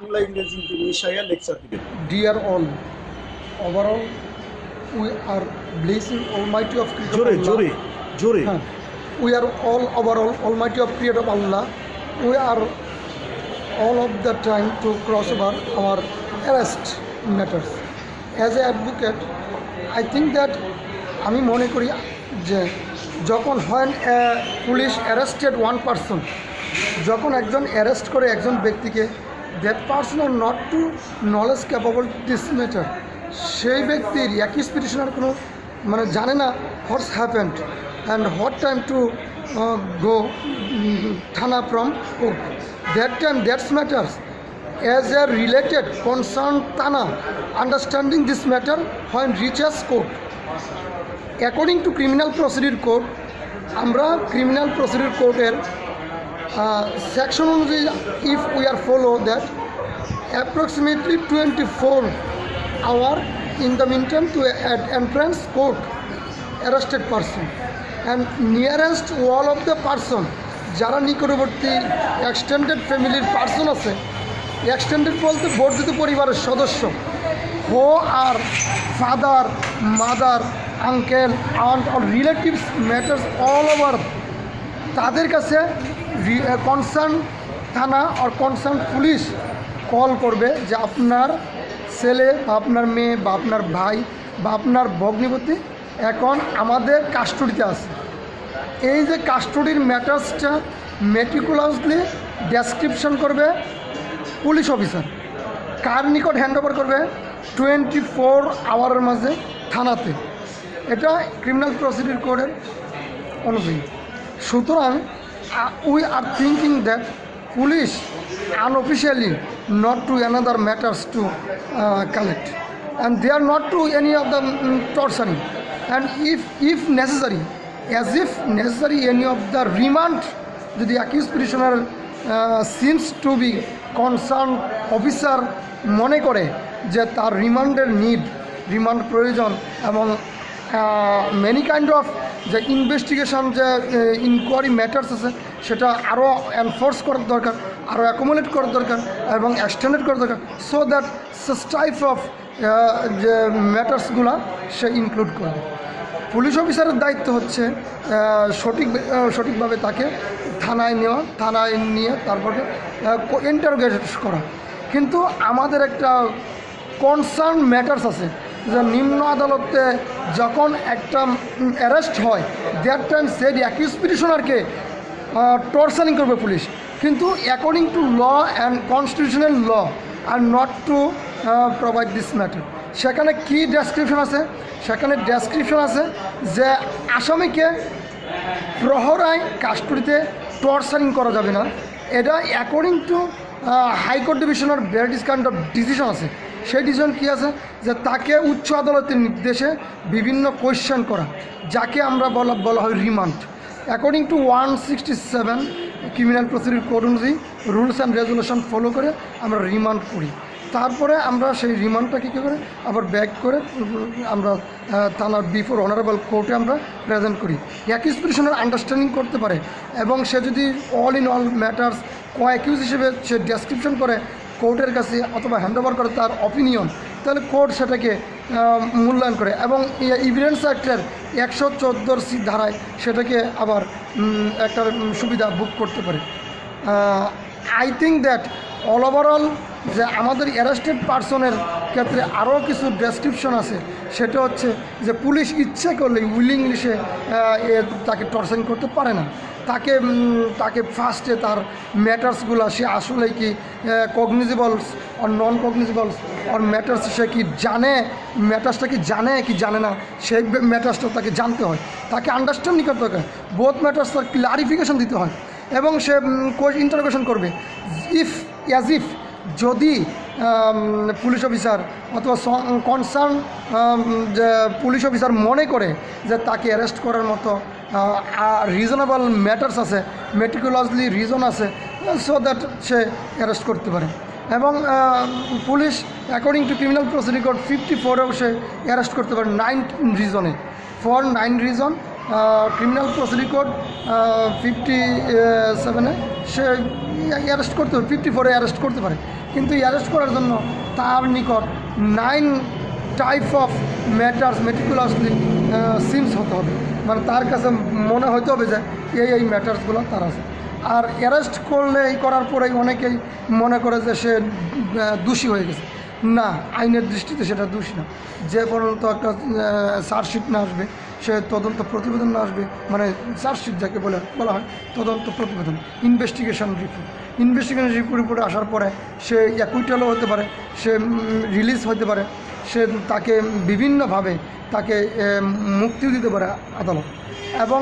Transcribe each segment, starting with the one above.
বাংলা ইংরেজি মিশাইয়া লেকচার দিবেন। Dear all, overall, we are blessing Almighty of Creator জোরে Allah. জোরে জোরে We are all overall Almighty of Creator Allah. We are all of the time to cross over our arrest matters. As an advocate, I think that আমি মনে করি যে যখন when a police arrested one person, যখন একজন arrest করে একজন ব্যক্তিকে, that person are not to knowledge capable this matter, সেই ব্যক্তির অ্যাকিউজ পিটিশনার কোনো মানে জানে না what's happened and what time to go থানা from court, that time that's matters as a related concerned Thana understanding this matter when reaches court. According to criminal procedure code, আমরা criminal procedure code এর section অনুযায়ী if we are follow that approximately 24 hour in the meantime to entrance court arrested person and nearest wall of the person, যারা নিকটবর্তী extended ফ্যামিলির person আছে, extended বলতে বর্ধিত পরিবারের সদস্য, who are father mother uncle aunt or relatives matters all over, তাদের কাছে কনসার্ন থানা আর কনসার্ন পুলিশ কল করবে যে আপনার ছেলে বা আপনার মেয়ে বা আপনার ভাই বা আপনার ভগ্নিপতি এখন আমাদের কাস্টডিতে আছে। এই যে কাস্টডির ম্যাটার্সটা মেটিকুলাসলি ডেসক্রিপশন করবে পুলিশ অফিসার, কার নিকট হ্যান্ডওভার করবে 24 আওয়ারের মাঝে থানাতে। এটা ক্রিমিনাল প্রসিডিউর কোডের অনুযায়ী। সুতরাং we are thinking that police unofficially not to another matters to collect and they are not to any of the torturing and if necessary as if necessary any of the remand, যদি accuse petitioner seems to be concern officer মনে করে যে তার রিমান্ডের remand প্রয়োজন এবং many kind of যে investigation যে ইনকোয়ারি ম্যাটার্স আছে সেটা আরও এনফোর্স করার দরকার, আরও অ্যাকোমোডেট করার দরকার এবং এক্সটেন্ডেড করার দরকার, so that such type of যে ম্যাটার্সগুলো সে ইনক্লুড করবে। পুলিশ অফিসারের দায়িত্ব হচ্ছে সঠিকভাবে তাকে থানায় নেওয়া, থানায় নিয়ে তারপরে ইন্টারোগেট করা। কিন্তু আমাদের একটা কনসার্ন ম্যাটার্স আছে যে নিম্ন আদালতে যখন একটা অ্যারেস্ট হয় দ্যাট টাইম সেই অ্যাকিউজ পিটিশনারকে টর্চারিং করবে পুলিশ, কিন্তু according to law and constitutional law are not to provide this matter. সেখানে কি ডেসক্রিপশন আছে? সেখানে ডেসক্রিপশন আছে যে আসামিকে প্রহরায় কাস্টডিতে টর্চারিং করা যাবে না। এটা অ্যাকর্ডিং টু হাইকোর্ট ডিভিশনের ভ্যারাইটিস কাইন্ড অফ ডিসিশন আছে। সেই ডিসিশন কী আছে যে তাকে উচ্চ আদালতের নির্দেশে বিভিন্ন কোয়েশ্চেন করা, যাকে আমরা বলা হয় remand. According to 167 criminal procedure code অনুযায়ী রুলস অ্যান্ড রেজুলেশন ফলো করে আমরা রিমান্ড করি। তারপরে আমরা সেই রিমান্ডটাকে কী করে আবার ব্যাক করে আমরা থানার বিফোর অনারেবল কোর্টে আমরা প্রেজেন্ট করি। অ্যাকিউজ পিটিশনার আন্ডারস্ট্যান্ডিং করতে পারে এবং সে যদি all in all matters accuse হিসেবে সে ডেসক্রিপশন করে কোর্টের কাছে অথবা হ্যান্ডওভার করে তার অপিনিয়ন, তাহলে কোর্ট সেটাকে মূল্যায়ন করে এবং এভিডেন্স অ্যাক্টের 114 ধারায় সেটাকে আবার একটা সুবিধা বুক করতে পারে। I think that all overall যে আমাদের অ্যারেস্টেড পার্সনের ক্ষেত্রে আরও কিছু ডেসক্রিপশন আছে, সেটা হচ্ছে যে পুলিশ ইচ্ছে করলে উইলিংলি সে তাকে টর্চারিং করতে পারে না। তাকে ফার্স্টে তার ম্যাটার্সগুলো সে আসলে কি কগনিজেবলস আর নন কগনিজেবলস আর ম্যাটার্স সে কি জানে, ম্যাটার্সটা কি জানে না, সেই ম্যাটার্সটা তাকে জানতে হয়, তাকে আন্ডারস্ট্যান্ডিং করতে হয়, বোথ ম্যাটার্স তার ক্লারিফিকেশন দিতে হয় এবং সে ইন্টারোগেশন করবে ইফ যদি পুলিশ অফিসার অথবা কনসার্ন যে পুলিশ অফিসার মনে করে যে তাকে অ্যারেস্ট করার মতো রিজনেবল ম্যাটার্স আছে, মেটিকুলাসলি রিজন আছে, সো দ্যাট সে অ্যারেস্ট করতে পারে। এবং police according to criminal procedure code 54-এও সে অ্যারেস্ট করতে পারে 9 রিজনে। For 9 reason criminal procedure code 57-এ সে অ্যারেস্ট করতে পারে, 54 অ্যারেস্ট করতে পারে, কিন্তু অ্যারেস্ট করার জন্য তার নিকট 9 type of matters meticulously seems হতে হবে, মানে তার কাছে মনে হতে হবে যে এই ম্যাটার্সগুলো তার আছে। আর অ্যারেস্ট করলে এই করার পরেই অনেকেই মনে করে যে সে দোষী হয়ে গেছে। না, আইনের দৃষ্টিতে সেটা দোষী না। যে পর্যন্ত একটা চার্জশিট না আসবে, সে তদন্ত প্রতিবেদন না আসবে, মানে চার্জশিট যাকে বলা হয় তদন্ত প্রতিবেদন, ইনভেস্টিগেশন রিপোর্টে আসার পরে সে অ্যাকুইটালও হতে পারে, সে রিলিজ হতে পারে, সে তাকে বিভিন্নভাবে তাকে মুক্তিও দিতে পারে আদালত। এবং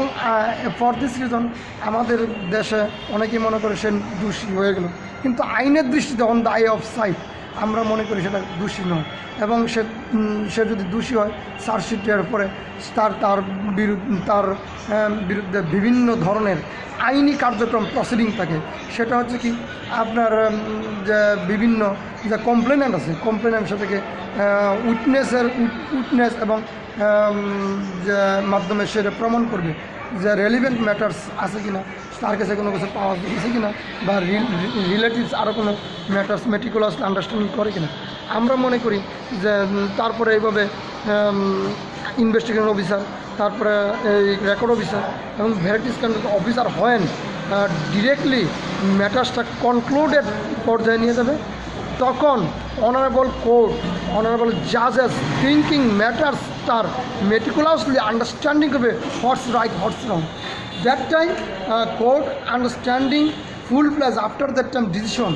ফর দিস রিজন আমাদের দেশে অনেকেই মনে করে সে দোষী হয়ে গেল, কিন্তু আইনের দৃষ্টিতে on the I of sight আমরা মনে করি সেটা দোষী নয়। এবং সে যদি দোষী হয়, চার্জশিটের পরে তার বিরুদ্ধে বিভিন্ন ধরনের আইনি কার্যক্রম প্রসিডিং থাকে। সেটা হচ্ছে কি, আপনার যে বিভিন্ন যে কমপ্লেনেন্ট আছে, কমপ্লেনেন্ট সেটাকে উইটনেস এবং যে মাধ্যমে সেটা প্রমাণ করবে যে রেলিভেন্ট ম্যাটার্স আছে কিনা, তার কাছে কোনো কিছু পাওয়া গেছে কিনা, বা রিলেটিভস আরও কোনো ম্যাটার্স মেটিকুলাস আন্ডারস্ট্যান্ডিং করে কিনা। আমরা মনে করি যে তারপরে এইভাবে ইনভেস্টিগেশন অফিসার, তারপরে এই রেকর্ড অফিসার এবং ভ্যারাইটিস কাইন্ড অফিসার হয়েন ডিরেক্টলি ম্যাটার্সটা কনক্লুডেড পর্যায়ে নিয়ে যাবে, তখন অনারেবল কোর্ট, অনারেবল জাজেস থিঙ্কিং ম্যাটার্স তার মেটিকুলাসলি আন্ডারস্ট্যান্ডিং করবে what's right what's wrong. That time court understanding full place after that time decision,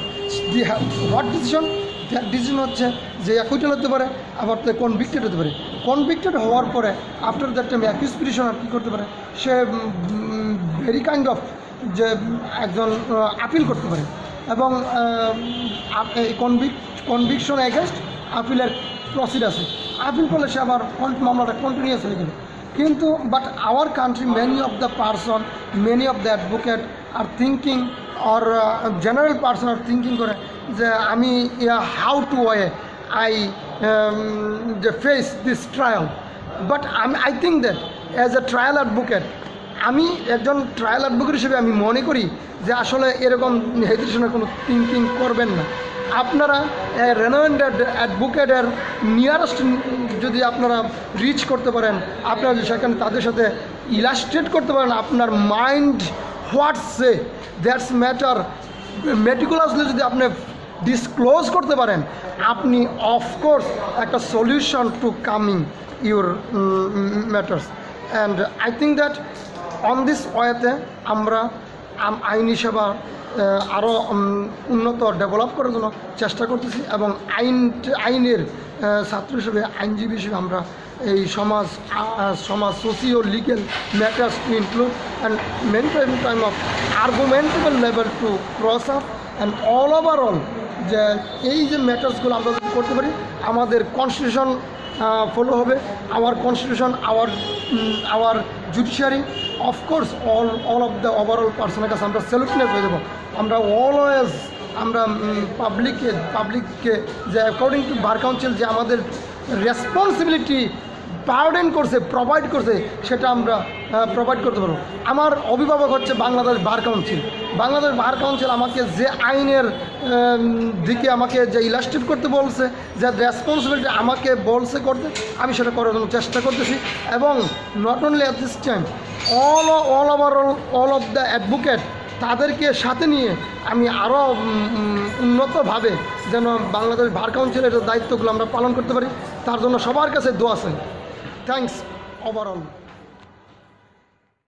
what decision, that decision হচ্ছে যে অ্যাকুইটাল হতে পারে, আবার কনভিক্টেড হতে পারে। কনভিক্টেড হওয়ার পরে after that time accuse petitioner কী করতে পারে, সে ভেরি কাইন্ড অফ যে একজন আপিল করতে পারে, এবং এই কনভিকশন এগেনস্ট আপিলের প্রসিড আছে। আপিল করলে সে আবার মামলাটা কন্টিনিউয়াস হয়ে গেল। কিন্তু but our country many of the person, many of the advocate are thinking or general person are thinking করে যে আমি হাউ টু ওয়ে আই যে face this trial. But I think that as a trial advocate, আমি একজন trial advocate হিসেবে আমি মনে করি যে আসলে এরকম হেজিটেশনের কোনো থিঙ্কিং করবেন না। আপনারা রেনোয়েন্ড অ্যাডভোকেটের নিয়ারেস্ট যদি আপনারা রিচ করতে পারেন, আপনারা সেখানে তাদের সাথে ইলাস্ট্রেট করতে পারেন আপনার mind what's say that's matter meticulously যদি আপনি ডিসক্লোজ করতে পারেন, আপনি অফকোর্স একটা solution to coming your matters. And I think that on this ওয়েতে আমরা আইনি সেবা আরও উন্নত ডেভেলপ করার জন্য চেষ্টা করতেছি, এবং আইনের ছাত্র হিসেবে, আইনজীবী হিসেবে আমরা এই সমাজ socio legal matters to include and many time of argumentable level to cross up and all overall যে এই যে ম্যাটার্সগুলো আমরা যদি করতে পারি, আমাদের কনস্টিটিউশন ফলো হবে, our constitution, our judiciary, of course all of the overall পার্সনের কাছে আমরা সেলুটনেস হয়ে দেবো। আমরা অলওয়েজ আমরা পাবলিককে যে অ্যাকর্ডিং টু বার কাউন্সিল যে আমাদের রেসপন্সিবিলিটি বার্ডেন করছে, প্রোভাইড করছে, সেটা আমরা প্রোভাইড করতে পারবো। আমার অভিভাবক হচ্ছে Bangladesh bar council. Bangladesh bar council আমাকে যে আইনের দিকে আমাকে যে ইলাস্ট্রেট করতে বলছে, যে রেসপন্সিবিলিটি আমাকে বলছে করতে, আমি সেটা করার জন্য চেষ্টা করতেছি। এবং not only at this time, all of the advocate, তাদেরকে সাথে নিয়ে আমি আরও উন্নতভাবে যেন বাংলাদেশ বার কাউন্সিলের দায়িত্বগুলো আমরা পালন করতে পারি, তার জন্য সবার কাছে দোয়া চাই। Thanks overall.